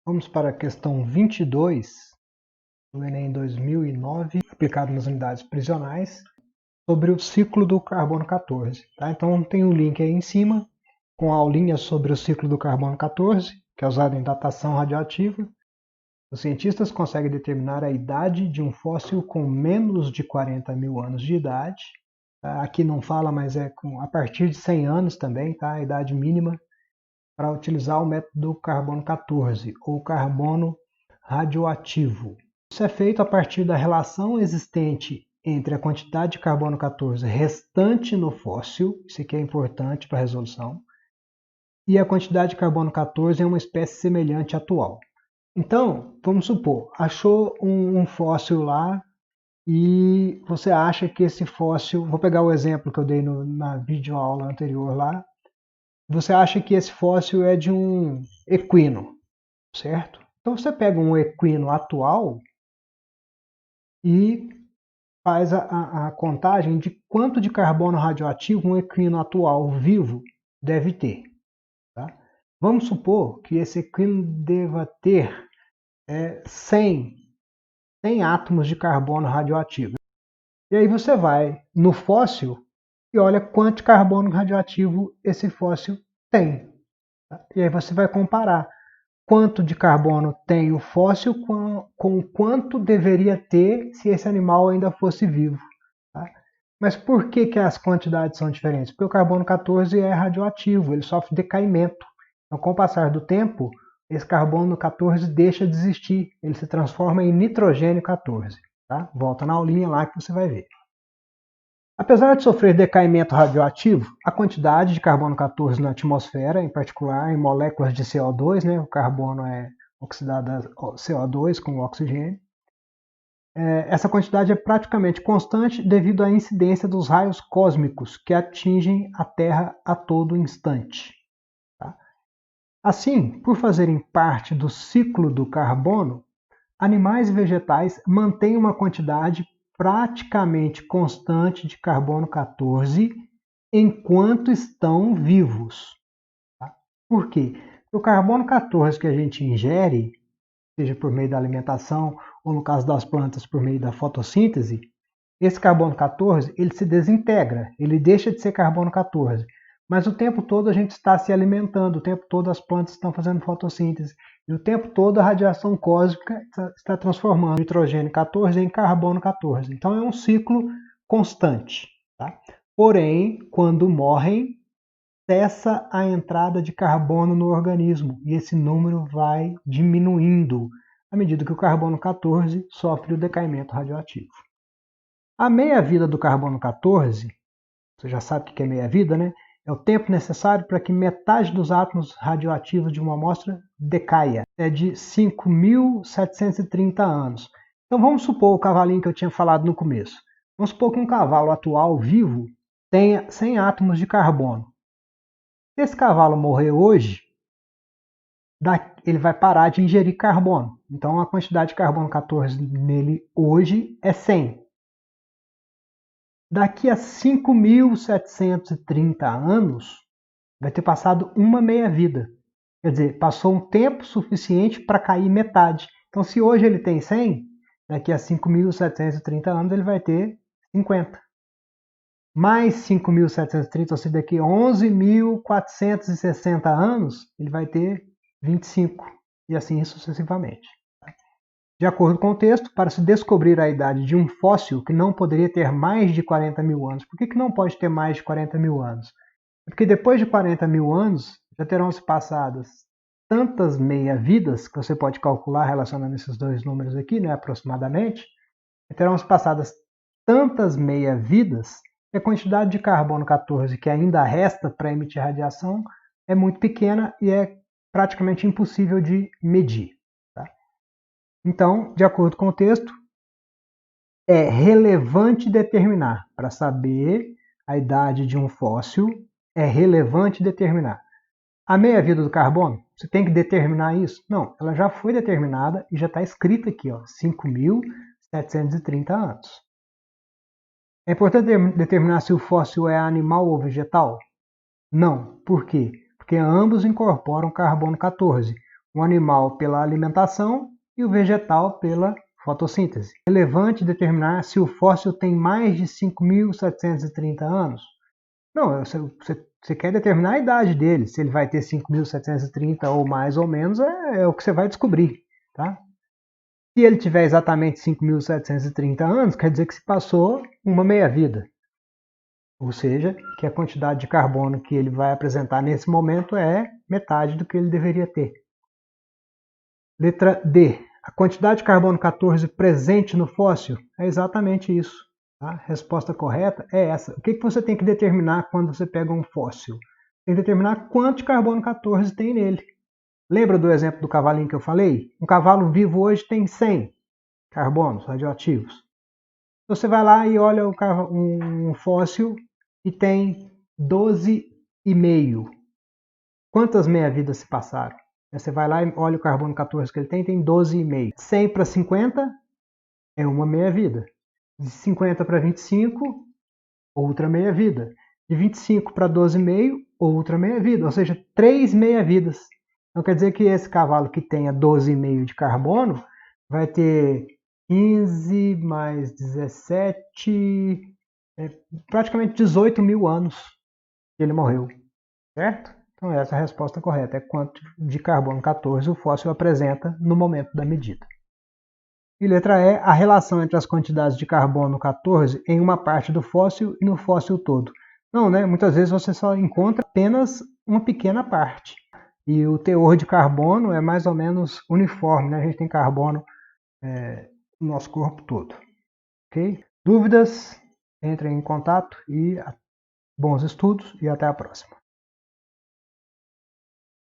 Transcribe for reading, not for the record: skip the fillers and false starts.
Vamos para a questão 22 do Enem 2009, aplicado nas unidades prisionais, sobre o ciclo do carbono 14. Tá? Então tem um link aí em cima com aulinhas sobre o ciclo do carbono 14, que é usado em datação radioativa. Os cientistas conseguem determinar a idade de um fóssil com menos de 40 mil anos de idade. Tá? Aqui não fala, mas é a partir de 100 anos também, tá? A idade mínima para utilizar o método carbono 14, ou carbono radioativo. Isso é feito a partir da relação existente entre a quantidade de carbono 14 restante no fóssil, isso aqui é importante para a resolução, e a quantidade de carbono 14 em uma espécie semelhante à atual. Então, vamos supor, achou um fóssil lá e você acha que esse fóssil, vou pegar o exemplo que eu dei na videoaula anterior lá, você acha que esse fóssil é de um equino, certo? Então você pega um equino atual e faz a contagem de quanto de carbono radioativo um equino atual vivo deve ter. Tá? Vamos supor que esse equino deva ter 100 átomos de carbono radioativo. E aí você vai no fóssil e olha quanto de carbono radioativo esse fóssil tem. Tá? E aí você vai comparar quanto de carbono tem o fóssil com quanto deveria ter se esse animal ainda fosse vivo. Tá? Mas por que as quantidades são diferentes? Porque o carbono 14 é radioativo, ele sofre decaimento. Então, com o passar do tempo, esse carbono 14 deixa de existir, ele se transforma em nitrogênio 14. Tá? Volta na aulinha lá que você vai ver. Apesar de sofrer decaimento radioativo, a quantidade de carbono 14 na atmosfera, em particular em moléculas de CO2, né, o carbono é oxidado a CO2 com oxigênio, essa quantidade é praticamente constante devido à incidência dos raios cósmicos que atingem a Terra a todo instante. Tá? Assim, por fazerem parte do ciclo do carbono, animais e vegetais mantêm uma quantidade praticamente constante de carbono 14 enquanto estão vivos. Tá? Por quê? O carbono 14 que a gente ingere, seja por meio da alimentação ou no caso das plantas por meio da fotossíntese, esse carbono 14 ele se desintegra, ele deixa de ser carbono 14. Mas o tempo todo a gente está se alimentando, o tempo todo as plantas estão fazendo fotossíntese, e o tempo todo a radiação cósmica está transformando o nitrogênio 14 em carbono 14. Então é um ciclo constante. Tá? Porém, quando morrem, cessa a entrada de carbono no organismo e esse número vai diminuindo à medida que o carbono 14 sofre o decaimento radioativo. A meia-vida do carbono 14, você já sabe o que é meia-vida, né? É o tempo necessário para que metade dos átomos radioativos de uma amostra decaia. É de 5.730 anos. Então vamos supor o cavalinho que eu tinha falado no começo. Vamos supor que um cavalo atual vivo tenha 100 átomos de carbono. Se esse cavalo morrer hoje, ele vai parar de ingerir carbono. Então a quantidade de carbono 14 nele hoje é 100. Daqui a 5.730 anos, vai ter passado uma meia-vida. Quer dizer, passou um tempo suficiente para cair metade. Então, se hoje ele tem 100, daqui a 5.730 anos ele vai ter 50. Mais 5.730, ou seja, daqui a 11.460 anos, ele vai ter 25. E assim sucessivamente. De acordo com o texto, para se descobrir a idade de um fóssil que não poderia ter mais de 40 mil anos. Por que não pode ter mais de 40 mil anos? Porque depois de 40 mil anos, já terão se passadas tantas meia-vidas, que você pode calcular relacionando esses dois números aqui, né, aproximadamente, terão se passadas tantas meia-vidas que a quantidade de carbono 14 que ainda resta para emitir radiação é muito pequena e é praticamente impossível de medir. Então, de acordo com o texto, é relevante determinar, para saber a idade de um fóssil, é relevante determinar. A meia-vida do carbono, você tem que determinar isso? Não, ela já foi determinada e já está escrita aqui, 5.730 anos. É importante determinar se o fóssil é animal ou vegetal? Não. Por quê? Porque ambos incorporam carbono 14. O animal pela alimentação e o vegetal pela fotossíntese. É relevante determinar se o fóssil tem mais de 5.730 anos? Não, você quer determinar a idade dele. Se ele vai ter 5.730 ou mais ou menos, é o que você vai descobrir. Tá? Se ele tiver exatamente 5.730 anos, quer dizer que se passou uma meia-vida. Ou seja, que a quantidade de carbono que ele vai apresentar nesse momento é metade do que ele deveria ter. Letra D. A quantidade de carbono 14 presente no fóssil é exatamente isso. A resposta correta é essa. O que você tem que determinar quando você pega um fóssil? Tem que determinar quanto de carbono 14 tem nele. Lembra do exemplo do cavalinho que eu falei? Um cavalo vivo hoje tem 100 carbonos radioativos. Você vai lá e olha um fóssil e tem 12,5. Quantas meia-vidas se passaram? Você vai lá e olha o carbono 14 que ele tem 12,5. 100 para 50 é uma meia-vida. De 50 para 25, outra meia-vida. De 25 para 12,5, outra meia-vida. Ou seja, 3 meia-vidas. Então quer dizer que esse cavalo que tenha 12,5 de carbono vai ter 15 mais 17, praticamente 18 mil anos que ele morreu. Certo? Então essa é a resposta correta. É quanto de carbono 14 o fóssil apresenta no momento da medida. E letra E, a relação entre as quantidades de carbono 14 em uma parte do fóssil e no fóssil todo. Não, né? Muitas vezes você só encontra apenas uma pequena parte. E o teor de carbono é mais ou menos uniforme, né? A gente tem carbono no nosso corpo todo. Ok? Dúvidas? Entrem em contato e bons estudos e até a próxima.